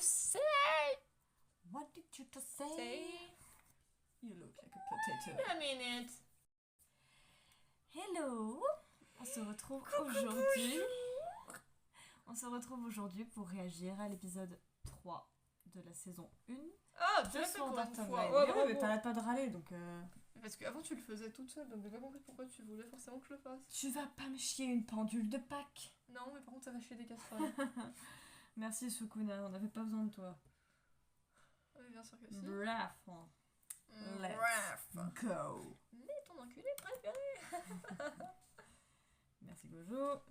say? What did you just say? You look like a potato. I mean it. Hello. On se retrouve aujourd'hui pour réagir à l'épisode 3 de la saison 1. Ah, tu de l'as fait pour Sword une Art fois. Online. Ouais, Mais bravo. t'arrêtes pas de râler donc... Parce qu'avant tu le faisais toute seule, donc j'ai pas compris pourquoi tu voulais forcément que je le fasse. Tu vas pas me chier une pendule de Pâques. Non, mais par contre ça va chier des casseroles. Merci Sukuna, on n'avait pas besoin de toi. Oui, bien sûr que si. Bref. Bref. Go. Mais ton enculé préféré. Merci Gojo.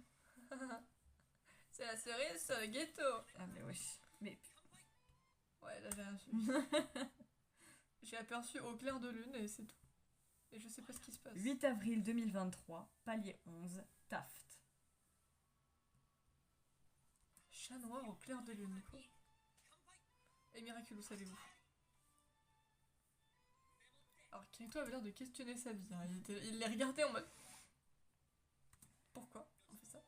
C'est la cerise sur le ghetto. Ah mais wesh. Mais... Ouais, là j'ai rien su. J'ai aperçu au clair de lune et c'est tout. Et je sais pas ce qui se passe. 8 avril 2023, palier 11, Taft. Chat noir au clair de lune. Quoi. Et Miraculous, savez-vous? Alors Kirito avait l'air de questionner sa vie. Hein. Il les regardait en mode... Pourquoi on fait ça?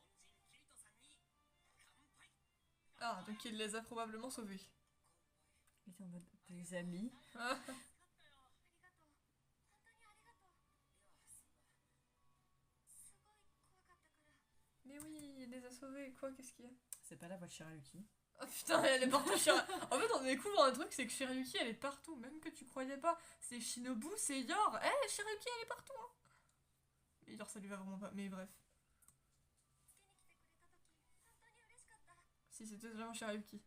Ah, donc il les a probablement sauvés. Il était en mode des amis. Ah. Mais oui, il les a sauvés. Quoi, qu'est-ce qu'il y a? C'est pas la voix de Shirayuki. Oh putain, elle est partout. En fait, on découvre un truc, c'est que Shirayuki, elle est partout, même que tu croyais pas. C'est Shinobu, c'est Yor. Eh, Shirayuki, elle est partout. Hein. Mais Yor, ça lui va vraiment pas. Mais bref. Si, c'était vraiment Shirayuki.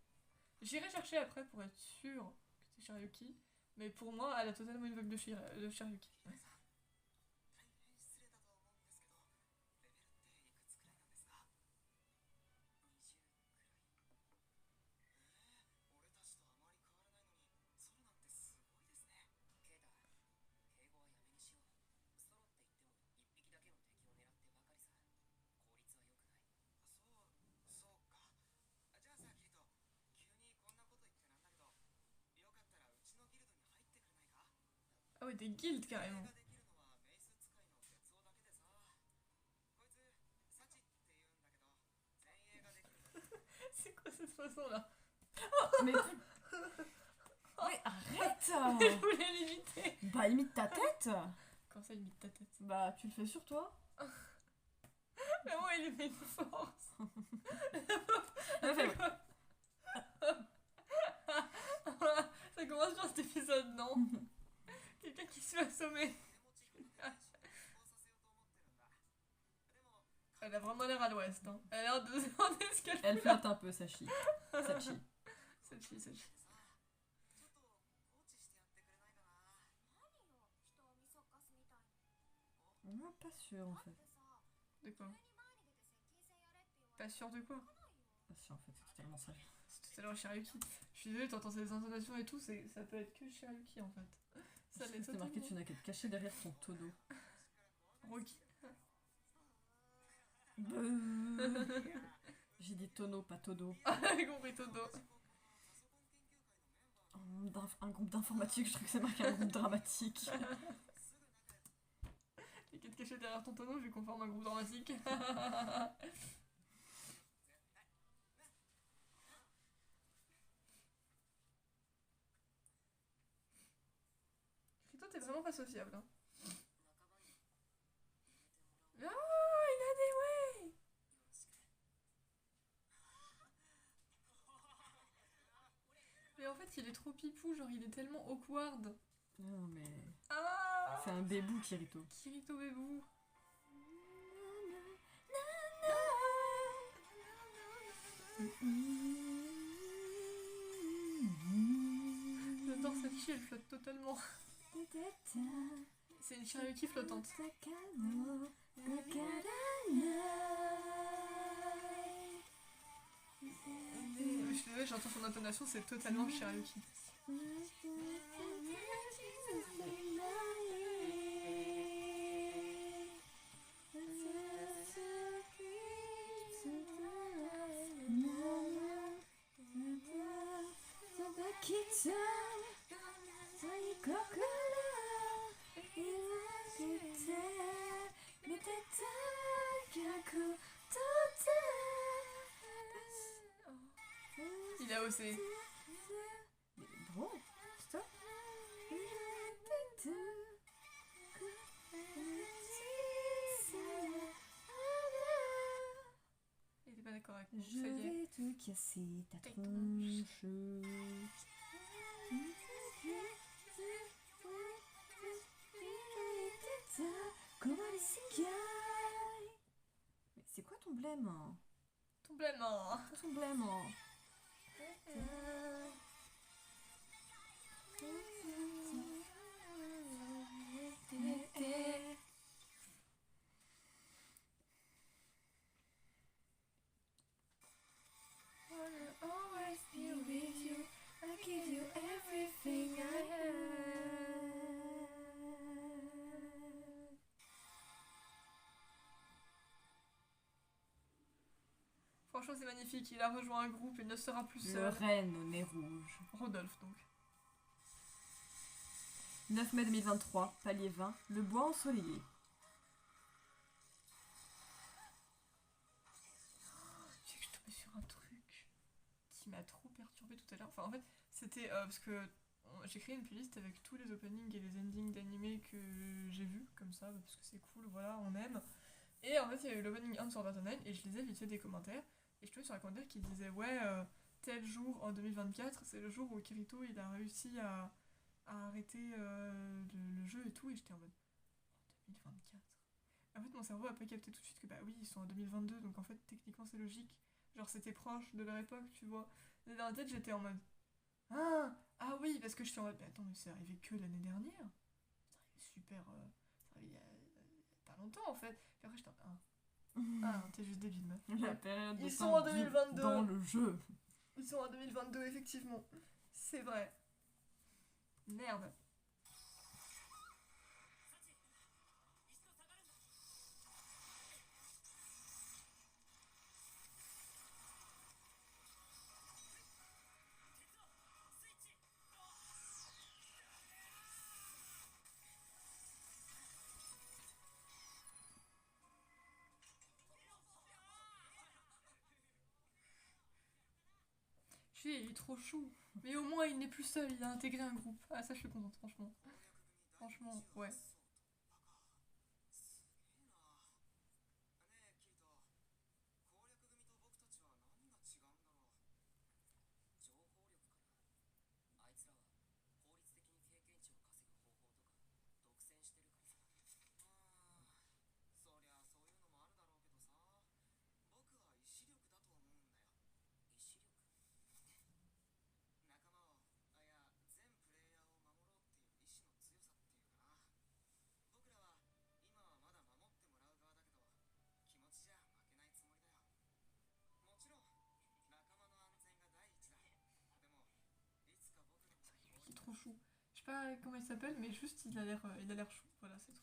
J'irai chercher après pour être sûr que c'est Shirayuki. Mais pour moi, elle a totalement une vibe de Shirayuki. Ouais. Ah ouais, des guildes carrément. C'est quoi cette façon là? Mais... Mais arrête. Je voulais l'imiter. Bah imite ta tête. Quand ça imite ta tête? Bah tu le fais sur toi. Mais moi il met une force. Ça commence bien cet épisode, non? Quelqu'un qui se fait assommer. Elle a vraiment l'air à l'ouest. Hein. Elle a l'air de se demander ce qu'elle fait. Elle flotte un peu, ça chie. Ça chie. Ça chie, ça chie. Pas sûr en fait. De quoi? Pas sûr de quoi? Pas sûr en fait, c'est totalement ça. C'est tout à l'heure Shirayuki. Je suis désolée, t'entends ces intonations et tout, ça peut être que Shirayuki en fait. Ça l'est C'est marqué, totalement. tu n'as qu'à te cacher derrière ton tonneau. Rocky. J'ai dit tonneau, pas todo. J'ai compris Todo. Un groupe d'informatique, je trouve que c'est marqué un groupe dramatique. Et qui te cachait derrière ton tonneau, vu qu'on forme un groupe dramatique. Kirito, t'es vraiment pas sociable. Hein. Oh, il a des ouais. Mais en fait, il est trop pipou, genre il est tellement awkward. Non mais... Ah, C'est un bébou, Kirito. Kirito Bébou. J'adore cette fille, elle flotte totalement. C'est une Shirayuki flottante. Je suis désolée, j'entends son intonation, c'est totalement Shirayuki. Il a osé. d'accord avec Je moi. Ça y est. vais te casser ta Ta tronche. Comme un isekai. Mais c'est quoi ton blême? Tout blanc. Ton blême? Always be with you. I give you everything I have. Franchement, c'est magnifique. Il a rejoint un groupe et ne sera plus Le seul. renne au nez rouge. Rodolphe, donc. 9 mai 2023, palier 20, le bois ensoleillé. Tu sais que je suis tombée sur un truc qui m'a trop perturbée tout à l'heure. Enfin, en fait, c'était parce que j'ai créé une playlist avec tous les openings et les endings d'animés que j'ai vus, comme ça, parce que c'est cool, voilà, on aime. Et en fait, il y a eu l'opening 1 de Sword Art Online et je lisais vite fait des commentaires. Et je tombais sur un commentaire qui disait ouais, tel jour en 2024, c'est le jour où Kirito il a réussi à arrêter le jeu et tout. Et j'étais en mode 2024. En fait, mon cerveau a pas capté tout de suite que bah oui, ils sont en 2022, donc en fait, techniquement, c'est logique. Genre, c'était proche de leur époque, tu vois. Et dans la tête, j'étais en mode ah oui, parce que je suis en mode mais attends, mais c'est arrivé que l'année dernière. C'est arrivé super. C'est arrivé il y a pas longtemps en fait. Puis après, j'étais en mode t'es juste débile, meuf. La période de Ils sont temps en 2022. dans le jeu. Ils sont en 2022, effectivement. C'est vrai. Merde. Il est trop chou. Mais au moins, il n'est plus seul, il a intégré un groupe. Ah, ça, je suis contente, franchement. Franchement, ouais. Il est trop chou. Je sais pas comment il s'appelle, mais juste il a l'air chou. Voilà, c'est tout.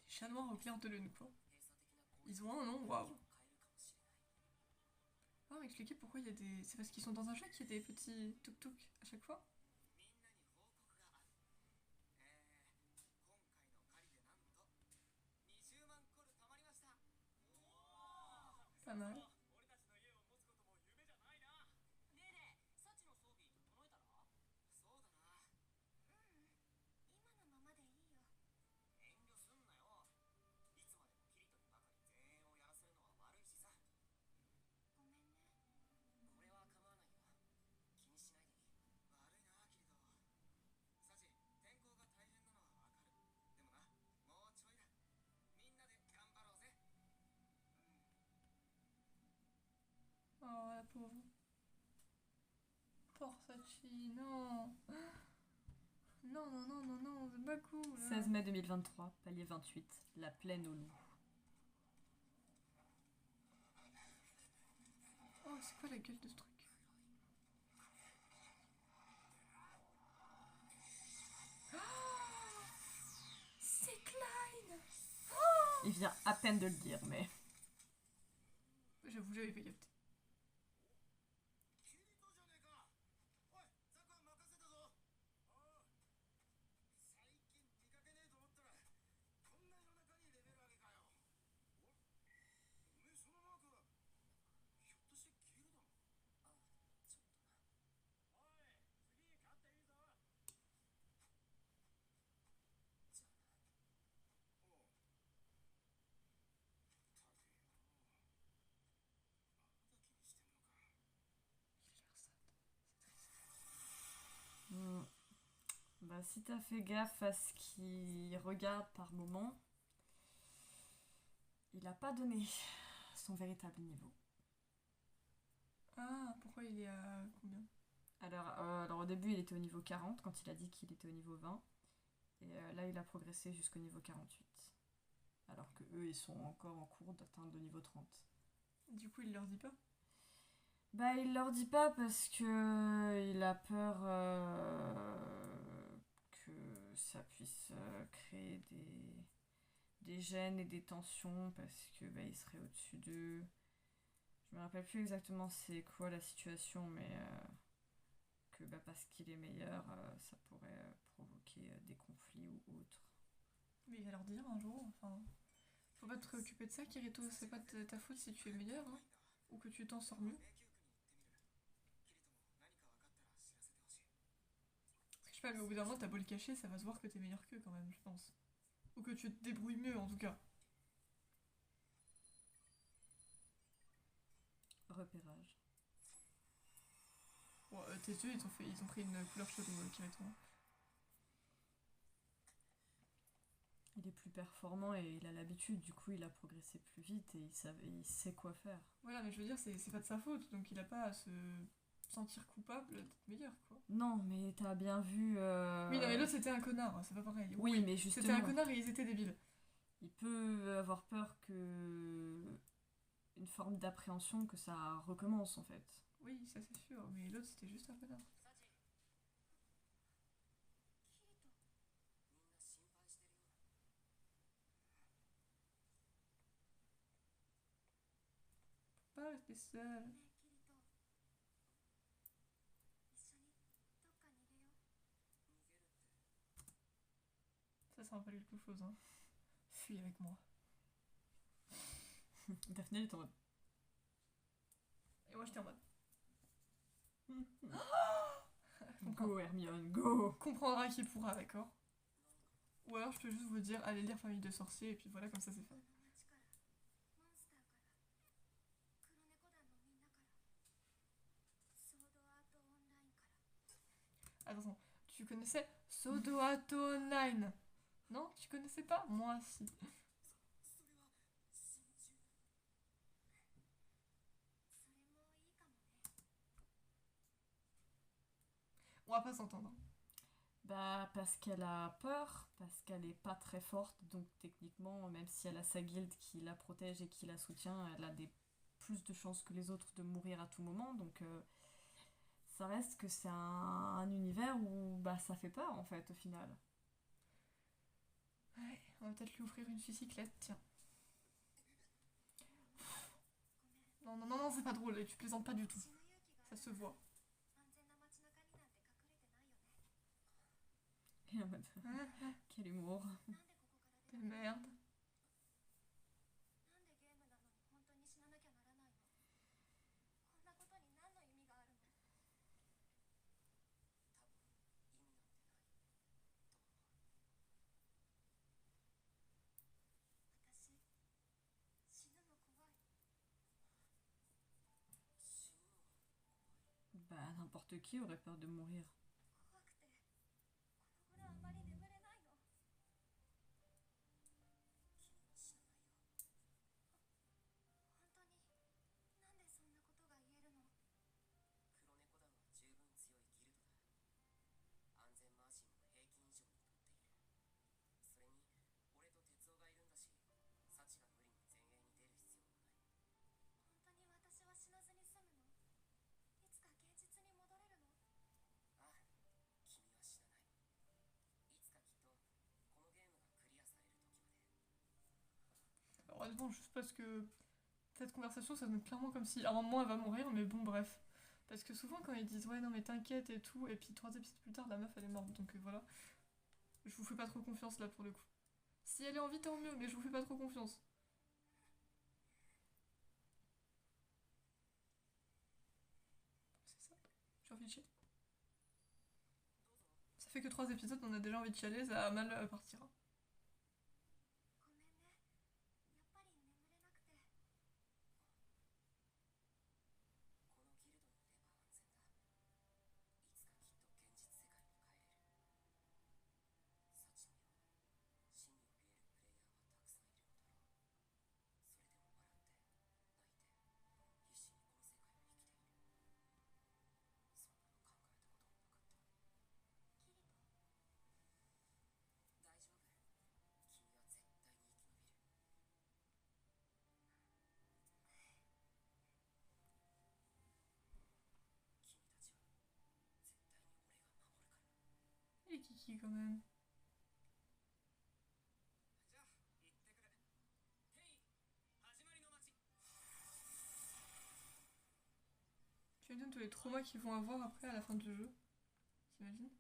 Les chats noirs au clair de lune, quoi. Ils ont un nom, waouh. Ah, m'expliquer pourquoi il y a des. C'est parce qu'ils sont dans un jeu qu'il y a des petits tuk-tuk à chaque fois. Pas mal. Oh, la pauvre. Porsachi, non. Non, non, non, non, non, c'est pas cool. 16 mai 2023, palier 28, la plaine aux loups. Oh, c'est quoi la gueule de ce truc? C'est Klein. Il vient à peine de le dire, mais... J'avoue, j'avais pas capté. Si t'as fait gaffe à ce qu'il regarde par moment, il a pas donné son véritable niveau. Ah, pourquoi il est à combien? Alors au début, il était au niveau 40 quand il a dit qu'il était au niveau 20. Et là, il a progressé jusqu'au niveau 48. Alors que eux, ils sont encore en cours d'atteindre le niveau 30. Du coup, il leur dit pas? Bah, il leur dit pas parce que il a peur que ça puisse créer des gênes et des tensions parce que bah, il serait au-dessus d'eux. Je me rappelle plus exactement c'est quoi la situation, mais que bah, parce qu'il est meilleur, ça pourrait provoquer des conflits ou autre. Mais il va leur dire un jour, enfin... Faut pas te préoccuper de ça, Kirito, c'est pas ta faute si tu es meilleur, hein, ou que tu t'en sors mieux. Je sais pas, mais au bout d'un moment, t'as beau le cacher, ça va se voir que t'es meilleur qu'eux quand même, je pense. Ou que tu te débrouilles mieux, en tout cas. Repérage. Bon, tes yeux, ils ont pris une couleur chelou, Kirito. Il est plus performant et il a l'habitude, du coup il a progressé plus vite et il sait quoi faire. Voilà, mais je veux dire, c'est pas de sa faute, donc il a pas à se sentir coupable d'être meilleur, quoi. Non, mais t'as bien vu. Oui, non, mais l'autre c'était un connard, c'est pas pareil. Oui, mais justement. C'était un connard et ils étaient débiles. Il peut avoir peur que. Une forme d'appréhension que ça recommence en fait. Oui, ça c'est sûr, mais l'autre c'était juste un connard. Pas rester seul. Ça rappelle quelque chose, hein. Fuis avec moi. Daphné elle est en mode. Et moi j'étais en mode. Go Hermione, go. Comprendra qui pourra, d'accord. Ou alors je peux juste vous dire, allez lire Famille de sorciers, et puis voilà, comme ça c'est fait. Attention, tu connaissais Sword Art Online? Non, tu connaissais pas? Moi si. On va pas s'entendre. Bah parce qu'elle a peur, parce qu'elle est pas très forte, donc techniquement, même si elle a sa guilde qui la protège et qui la soutient, elle a plus de chances que les autres de mourir à tout moment, donc ça reste que c'est un univers où bah ça fait peur en fait au final. Ouais, on va peut-être lui offrir une sucyclette, tiens. Non, non, non, non, c'est pas drôle, tu plaisantes pas du tout. Ça se voit. Et en mode, quel humour. De merde. Bah n'importe qui aurait peur de mourir. Alors, honnêtement, juste parce que cette conversation, ça donne clairement comme si à un moment elle va mourir, mais bon, bref. Parce que souvent, quand ils disent ouais, non, mais t'inquiète et tout, et puis 3 épisodes plus tard, la meuf elle est morte, donc voilà. Je vous fais pas trop confiance là pour le coup. Si elle est en vie, tant mieux, mais je vous fais pas trop confiance. C'est ça. J'ai envie de chier. Ça fait que 3 épisodes, on a déjà envie de chialer, ça va mal partir. Kiki quand même. Tu imagines tous les traumas qu'ils vont avoir après à la fin du jeu? T'imagines?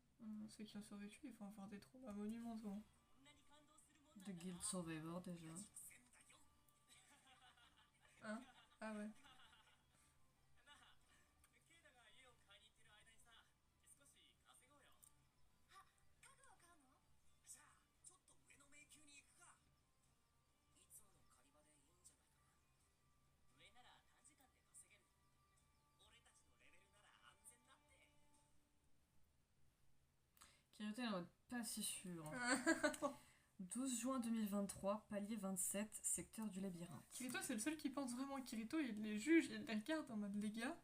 Ceux qui ont survécu, ils vont avoir des traumas monumentaux. De Guild Survivor déjà. Hein? Ah ouais. Kirito est en mode pas si sûr. 12 juin 2023, palier 27, secteur du labyrinthe. Kirito, c'est le seul qui pense vraiment. Kirito, il les juge, il les regarde en mode les gars.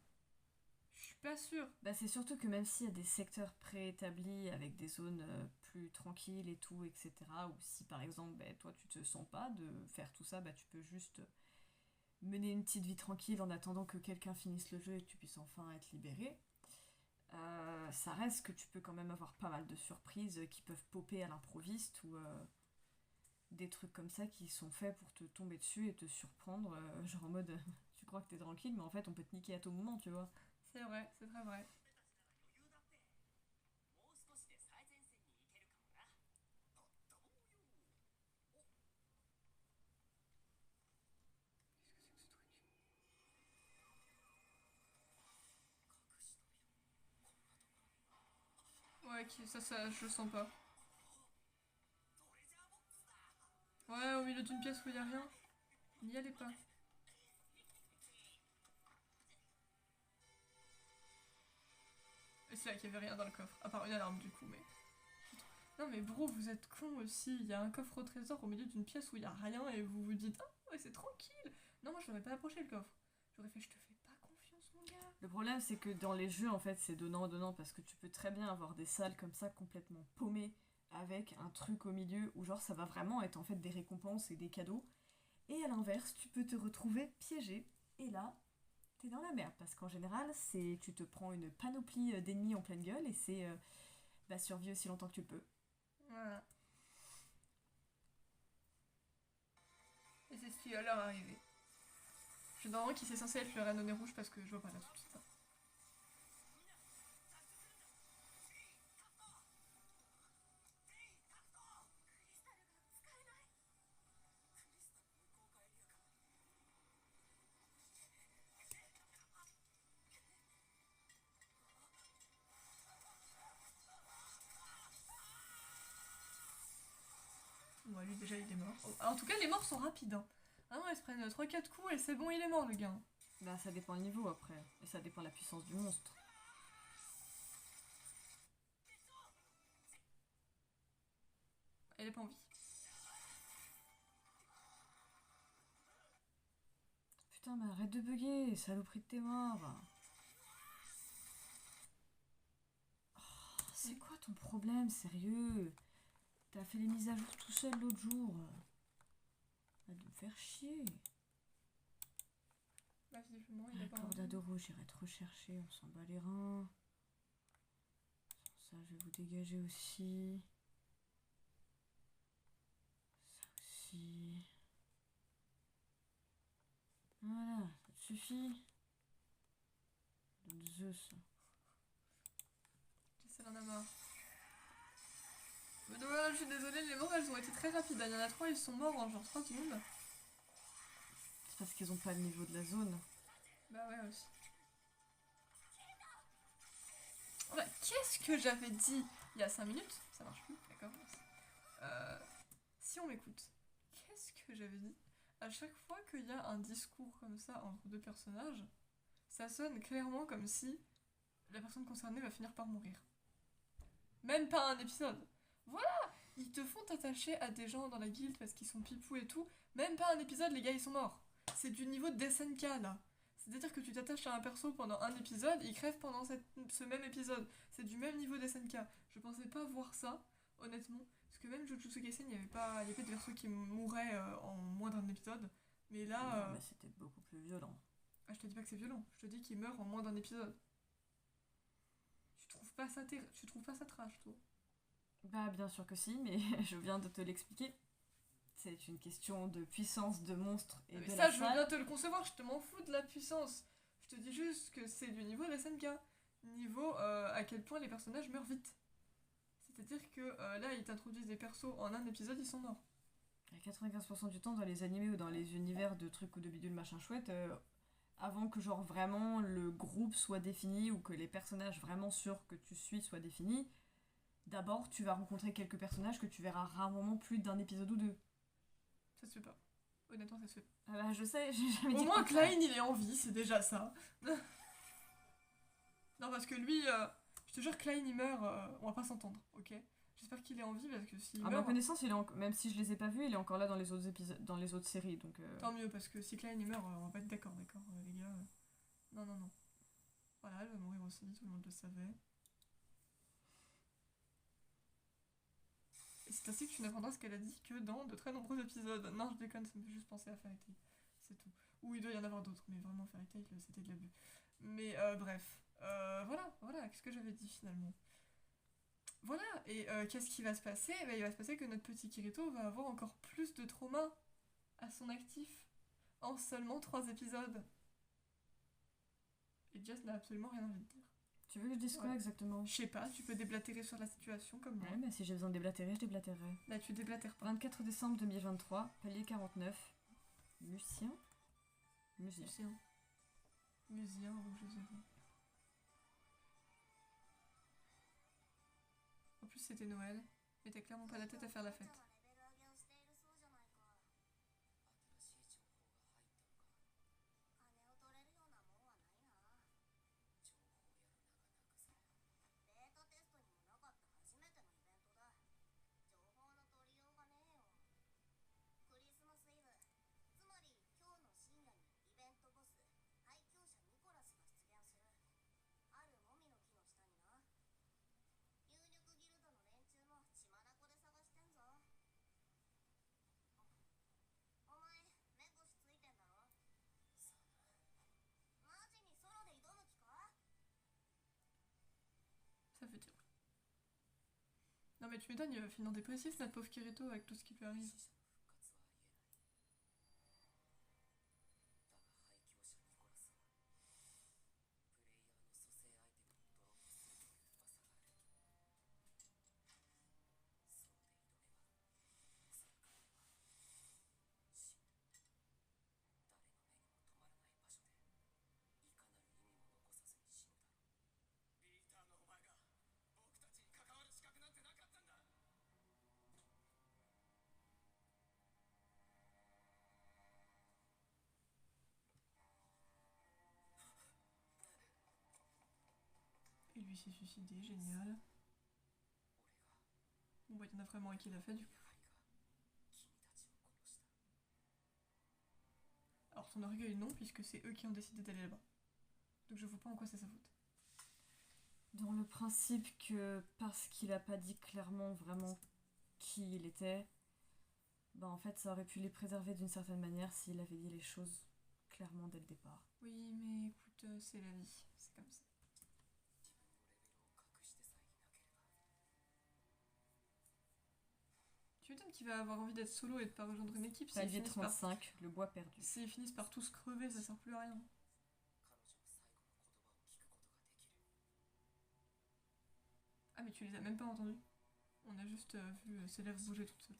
Je suis pas sûre. Bah, c'est surtout que même s'il y a des secteurs préétablis avec des zones plus tranquilles et tout, etc., ou si par exemple, bah, toi tu te sens pas de faire tout ça, bah, tu peux juste mener une petite vie tranquille en attendant que quelqu'un finisse le jeu et que tu puisses enfin être libéré. Ça reste que tu peux quand même avoir pas mal de surprises qui peuvent popper à l'improviste ou des trucs comme ça qui sont faits pour te tomber dessus et te surprendre, genre en mode tu crois que t'es tranquille mais en fait on peut te niquer à tout moment, tu vois. C'est vrai, c'est très vrai. Ouais, ça, je le sens pas. Ouais, au milieu d'une pièce où il y a rien. N'y allez pas. Et c'est là qu'il y avait rien dans le coffre. À part une alarme du coup, mais. Non mais bro, vous êtes con aussi. Il y a un coffre au trésor au milieu d'une pièce où il y a rien et vous vous dites ah ouais c'est tranquille. Non moi je n'aurais pas approché le coffre. J'aurais fait je te fais pas confiance mon gars. Le problème c'est que dans les jeux en fait c'est donnant parce que tu peux très bien avoir des salles comme ça complètement paumées avec un truc au milieu où genre ça va vraiment être en fait des récompenses et des cadeaux. Et à l'inverse tu peux te retrouver piégé et là t'es dans la merde parce qu'en général c'est tu te prends une panoplie d'ennemis en pleine gueule et c'est bah survie aussi longtemps que tu peux. Voilà. Et c'est ce qui va leur arriver. Je suis dans un qui c'est censé être le reine au nez rouge parce que je vois pas là tout de suite. Bon, lui déjà il est mort. Oh, en tout cas les morts sont rapides. Hein. Ah non, ils se prennent 3-4 coups et c'est bon, il est mort le gars. Bah ça dépend le niveau après et ça dépend de la puissance du monstre. Elle est pas en vie. Putain mais arrête de bugger, saloperie de tes morts. Oh, c'est quoi ton problème, sérieux? T'as fait les mises à jour tout seul l'autre jour. Arrête de me faire chier. Bah visiblement il est pas en vie. Cordadoro, j'irai te rechercher, on s'en bat les reins. Ça, je vais vous dégager aussi. Ça aussi. Voilà, ça te suffit. De Zeus. Ça en a marre. Mais voilà, je suis désolée, les morts elles ont été très rapides. Il y en a 3, ils sont morts en genre 3 secondes. C'est parce qu'ils ont pas le niveau de la zone. Bah ouais aussi. Bah, qu'est-ce que j'avais dit il y a 5 minutes? Ça marche plus, d'accord. Si on m'écoute, qu'est-ce que j'avais dit? À chaque fois qu'il y a un discours comme ça entre deux personnages, ça sonne clairement comme si la personne concernée va finir par mourir. Même pas un épisode. Voilà, ils te font t'attacher à des gens dans la guilde parce qu'ils sont pipous et tout. Même pas un épisode, les gars, ils sont morts. C'est du niveau de SNK là. C'est-à-dire que tu t'attaches à un perso pendant un épisode, il crève pendant ce même épisode. C'est du même niveau d'SNK. Je pensais pas voir ça, honnêtement. Parce que même Jujutsu Kaisen, il y avait pas de perso qui mouraient en moins d'un épisode. Mais là... Non, mais c'était beaucoup plus violent. Ah, je te dis pas que c'est violent. Je te dis qu'il meurt en moins d'un épisode. Tu trouves pas ça trash, toi? Bah bien sûr que si, mais je viens de te l'expliquer. C'est une question de puissance de monstre et Mais de ça, la je veux bien salle. te le concevoir, je te m'en fous de la puissance. Je te dis juste que c'est du niveau de SNK. Niveau à quel point les personnages meurent vite. C'est-à-dire que là, ils t'introduisent des persos en un épisode, ils sont morts. À 95% du temps, dans les animés ou dans les univers de trucs ou de bidules machin chouette, avant que genre vraiment le groupe soit défini ou que les personnages vraiment sûrs que tu suis soient définis, d'abord tu vas rencontrer quelques personnages que tu verras rarement plus d'un épisode ou deux. Ça se fait pas. Honnêtement, ça se fait pas. Ah bah je sais, j'ai jamais Au dit le moins, contraire. Klein, il est en vie, c'est déjà ça. Non, parce que lui, je te jure, Klein, il meurt, on va pas s'entendre, ok? J'espère qu'il est en vie parce que s'il À ma meurt, connaissance, même si je les ai pas vus, il est encore là dans les autres épisodes, dans les autres séries, donc. tant mieux parce que si Klein il meurt, on va pas être d'accord, d'accord, les gars. Non, non, non. Voilà, elle va mourir aussi, tout le monde le savait. Et c'est ainsi que tu n'apprendras ce qu'elle a dit que dans de très nombreux épisodes. Non, je déconne, ça me fait juste penser à Fairy Tail. C'est tout. Ou il doit y en avoir d'autres, mais vraiment Fairy Tail, c'était de l'abus. Mais bref. Voilà, qu'est-ce que j'avais dit finalement? Voilà, et qu'est-ce qui va se passer? Eh ben, il va se passer que notre petit Kirito va avoir encore plus de trauma à son actif en seulement 3 épisodes. Et Jess n'a absolument rien envie de dire. Tu veux que je dise quoi Ouais. exactement? Je sais pas, tu peux déblatérer sur la situation comme moi. Ouais, mais si j'ai besoin de déblatérer, je déblatérerai. Là, tu déblatères pas. 24 décembre 2023, palier 49. Lucien. Lucien. Musien, rouge aux oreilles. En plus, c'était Noël, mais t'as clairement pas la tête à faire la fête. Ça veut dire oui. Non mais tu m'étonnes, il va finir dépressif, notre pauvre Kirito, avec tout ce qui lui arrive. Et lui s'est suicidé, génial. Bon bah il y en a vraiment un qui l'a fait du coup. Alors ton orgueil non, puisque c'est eux qui ont décidé d'aller là-bas. Donc je vois pas en quoi c'est sa faute. Dans le principe que parce qu'il a pas dit clairement vraiment qui il était, bah en fait ça aurait pu les préserver d'une certaine manière s'il avait dit les choses clairement dès le départ. Oui mais écoute, c'est la vie, c'est comme ça. Tu m'étonnes qu'il va avoir envie d'être solo et de pas rejoindre une équipe s'ils Palier finissent, par... 35, le bois perdu. s'ils finissent par tous crever, ça sert plus à rien. Ah mais tu les as même pas entendus. On a juste vu ses lèvres bouger toutes seules.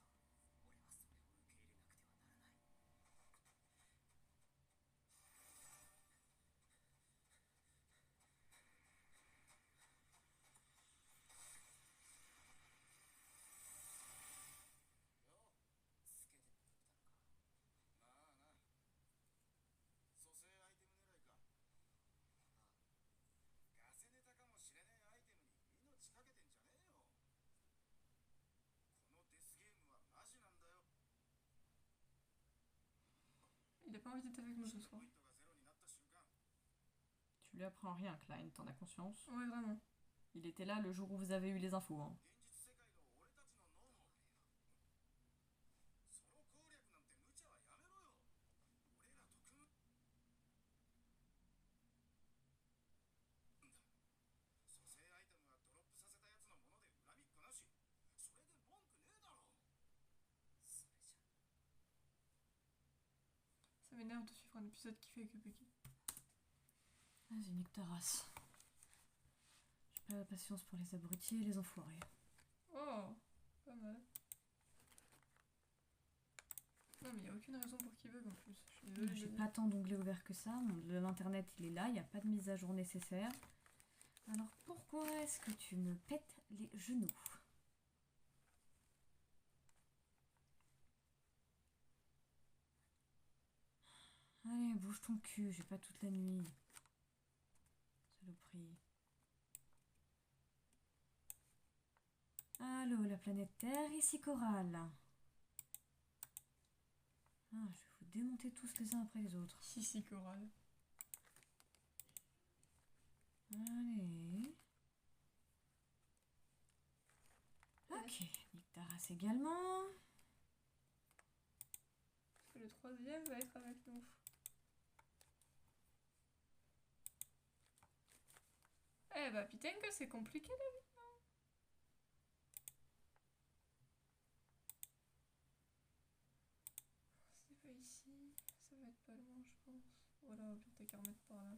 Il a pas envie d'être avec nous ce soir. Tu lui apprends rien, Klein, t'en as conscience? Ouais vraiment. Il était là le jour où vous avez eu les infos, hein. m'énerve de suivre un épisode qui fait que bugger. Vas-y, nique ta race. J'ai pas la patience pour les abrutis et les enfoirés. Oh, pas mal. Non, mais y a aucune raison pour qu'il bug en plus. Je suis désolée. J'ai pas tant d'onglets ouverts que ça. L'internet il est là, il n'y a pas de mise à jour nécessaire. Alors pourquoi est-ce que tu me pètes les genoux? Allez, bouge ton cul, j'ai pas toute la nuit. Saloperie. Allô, la planète Terre, ici Coral. Ah, je vais vous démonter tous les uns après les autres. Si, Coral. Allez. Ok, nique ta race également. Le troisième va être avec nous. Eh bah putain que c'est compliqué la vie, non? C'est pas ici, ça va être pas loin je pense. Voilà, au pire t'as qu'à remettre par là.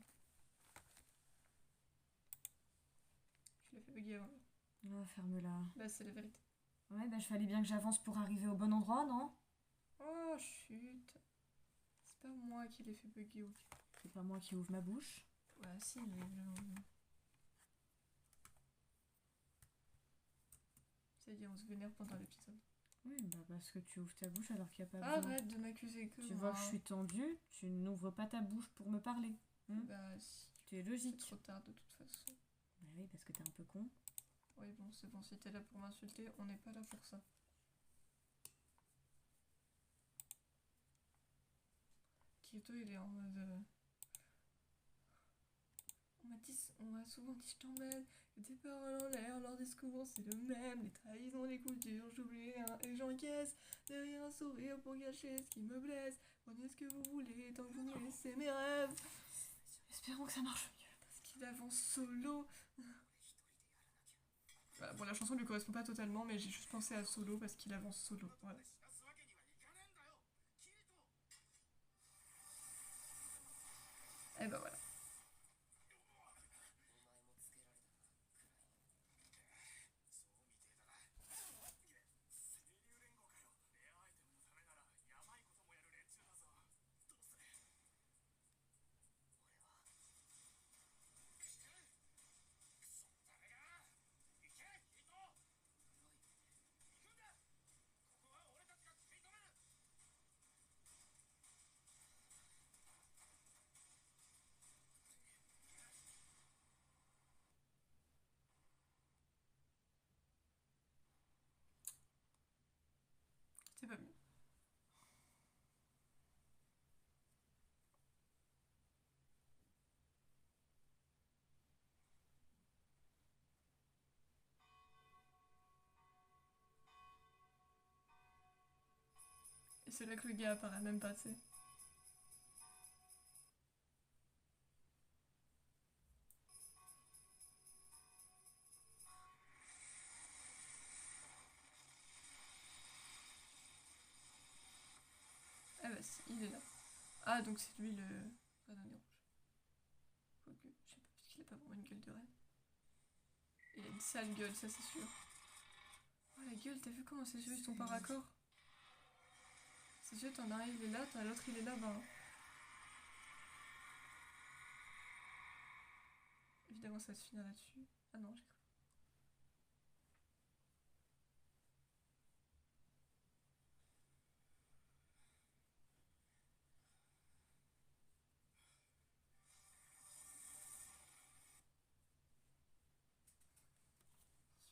Je l'ai fait bugger avant. Ah, ferme-la. Bah c'est la vérité. Ouais, bah je fallait bien que j'avance pour arriver au bon endroit, non? Oh chut. C'est pas moi qui l'ai fait bugger au pire. C'est pas moi qui ouvre ma bouche. Bah si, il est... C'est-à-dire on se vénère pendant l'épisode. Oui, bah parce que tu ouvres ta bouche alors qu'il n'y a pas besoin. Arrête de m'accuser que Tu moi. vois que je suis tendue, tu n'ouvres pas ta bouche pour me parler. Bah si. Tu es C'est logique. trop tard de toute façon. Bah oui, parce que t'es un peu con. Oui bon, c'est bon, si t'es là pour m'insulter, on n'est pas là pour ça. Kirito il est en mode... On m'a souvent dit je t'emmène, que tes paroles en l'air, leur discours c'est le même, les trahisons, les coups durs, j'oublie rien et j'encaisse, derrière un sourire pour gâcher ce qui me blesse, prenez ce que vous voulez tant que vous me laissez mes rêves. Espérons que ça marche mieux. Parce qu'il avance solo. Voilà, bon la chanson lui correspond pas totalement mais j'ai juste pensé à solo parce qu'il avance solo, voilà. Et bah voilà. C'est pas mieux. Et c'est là que le gars apparaît même pas, tu sais. Ah bah si, il est là. Ah donc c'est lui le Reine rouge. Quoique, je sais pas, parce qu'il a pas vraiment une gueule de reine. Il a une sale gueule, ça c'est sûr. Oh la gueule, t'as vu comment ses yeux ils sont par raccord? Ses yeux, t'en as un il est là, t'en as l'autre il est là-bas. Hein. Évidemment ça se finit là-dessus. Ah non, j'ai cru.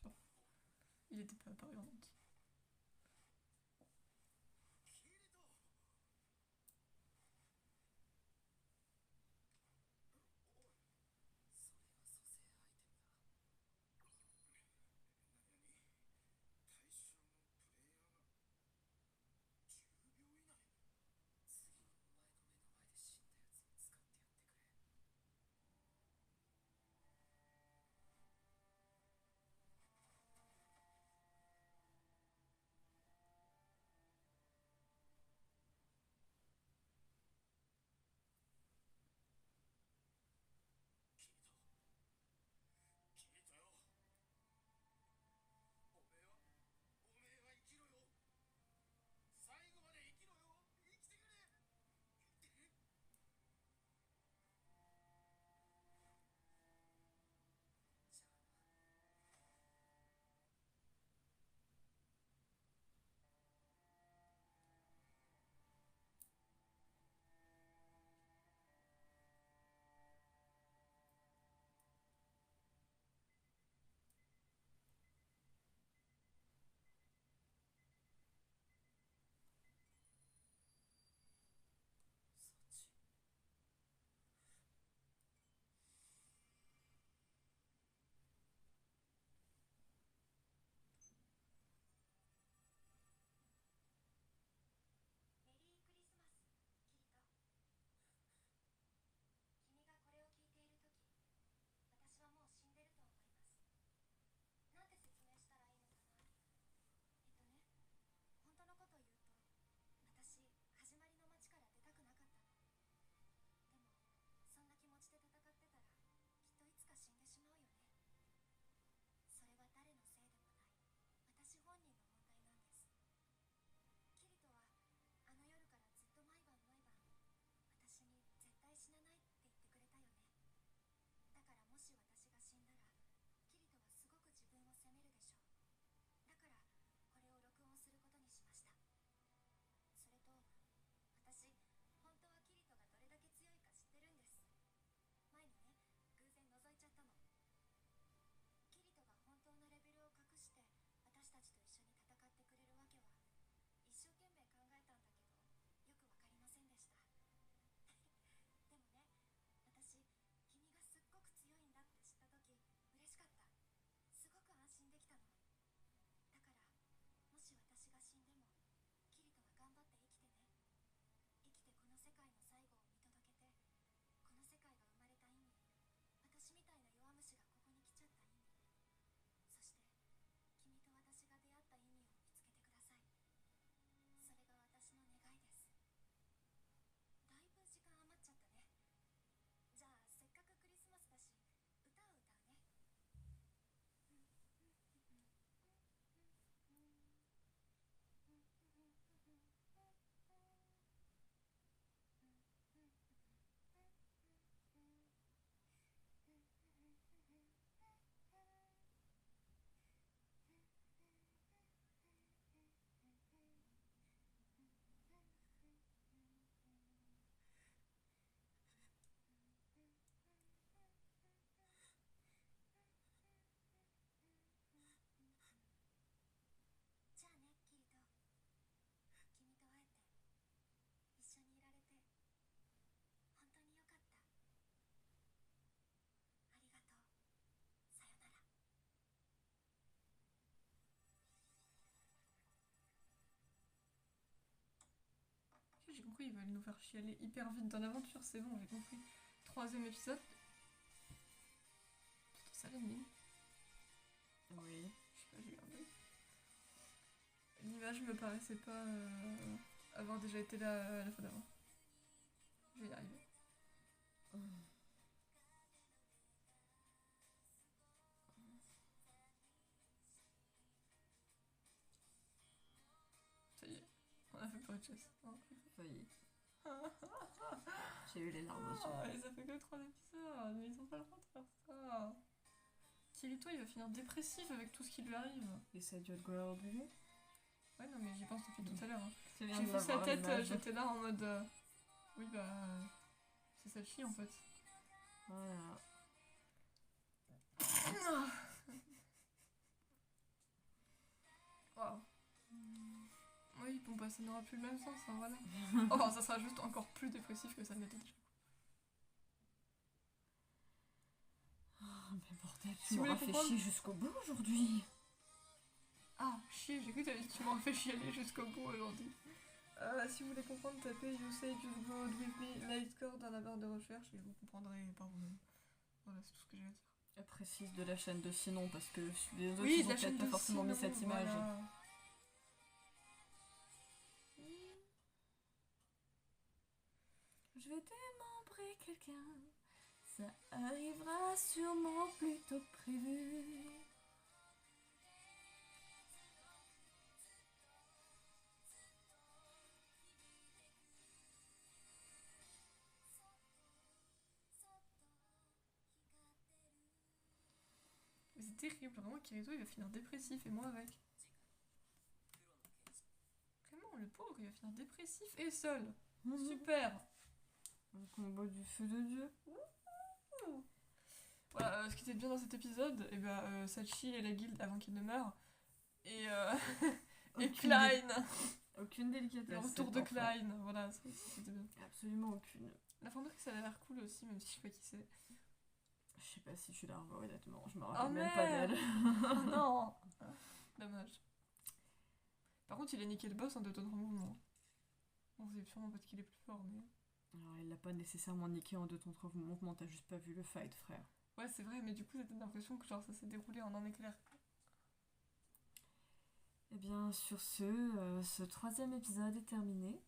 Sûr. Il était pas apparu en entier. pourquoi ils veulent nous faire chialer hyper vite dans l'aventure, c'est bon, j'ai compris. 3e épisode. C'était ça l'ennemi. Oui. Je sais pas, j'ai eu un bug. L'image me paraissait pas avoir déjà été là la fois d'avant. Je vais y arriver. Ça y est, on a fait pour une chasse. Ça y est. J'ai eu les larmes aux yeux. Et ça fait que 3 épisodes, mais ils ont pas le droit de faire ça. Kirito il va finir dépressif avec tout ce qui lui arrive. Et ça a dû être quoi aujourd'hui? Ouais, non, mais j'y pense depuis tout à l'heure. Hein. C'est bien J'ai de vu sa l'avoir, tête, l'image. j'étais là en mode. Oui, bah. C'est Sachi en fait. Voilà. Waouh. Oui, bon, bah ça n'aura plus le même sens, hein, voilà. Oh, ça sera juste encore plus dépressif que ça ne l'était déjà. Oh, mais bordel, Si tu vous m'auras voulez fait comprendre- chier jusqu'au bout aujourd'hui. Ah, chier, j'ai cru que t'avais dit tu m'auras fait chialer jusqu'au bout aujourd'hui. Si vous voulez comprendre, tapez You Say Just Go Out With Me Lightcore dans la barre de recherche et vous comprendrez par vous-même. Voilà, c'est tout ce que j'ai à dire. Précise de la chaîne de Sinon parce que les autres Oui, ils de ont la chaîne peut-être pas de forcément mis Sinon, cette image. voilà. Je vais démembrer quelqu'un, ça arrivera sûrement plus tôt que prévu. Mais c'est terrible, vraiment, Kirito il va finir dépressif et moi avec. Vraiment, le pauvre il va finir dépressif et seul. Super. Le combo du feu de Dieu. Voilà, ce qui était bien dans cet épisode, et ben, Sachi et la guilde avant qu'il ne meure. Et, et Klein. Aucune délicatesse. Le retour cet de enfant. Klein, voilà, c'était bien. Absolument aucune. La fonderie, ça a l'air cool aussi, même si je sais pas qui c'est. Je sais pas si tu la revois honnêtement, je me Oh rappelle même pas merde. d'elle. Oh non. Dommage. Par contre, il a niqué le boss en 2 tonnes de mouvement. Bon, c'est sûrement parce qu'il est plus fort, mais. Alors il l'a pas nécessairement niqué en 2 temps 3 mouvements, t'as juste pas vu le fight frère. Ouais, c'est vrai, mais du coup, c'était l'impression que genre ça s'est déroulé en un éclair. Et bien sur ce 3e épisode est terminé.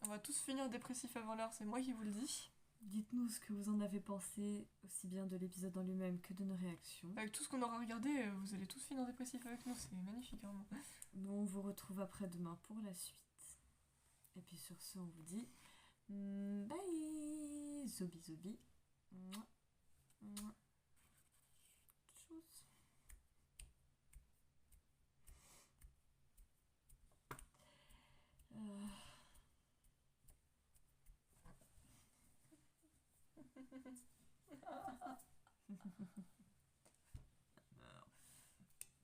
On va tous finir dépressifs avant l'heure, c'est moi qui vous le dis. Dites-nous ce que vous en avez pensé, aussi bien de l'épisode en lui-même que de nos réactions. Avec tout ce qu'on aura regardé, vous allez tous finir dépressifs avec nous, c'est magnifique, vraiment. Nous on vous retrouve après-demain pour la suite. Et puis sur ce on vous dit bye, zobi zobi. Mouah. Mouah. Tchuss. Ah.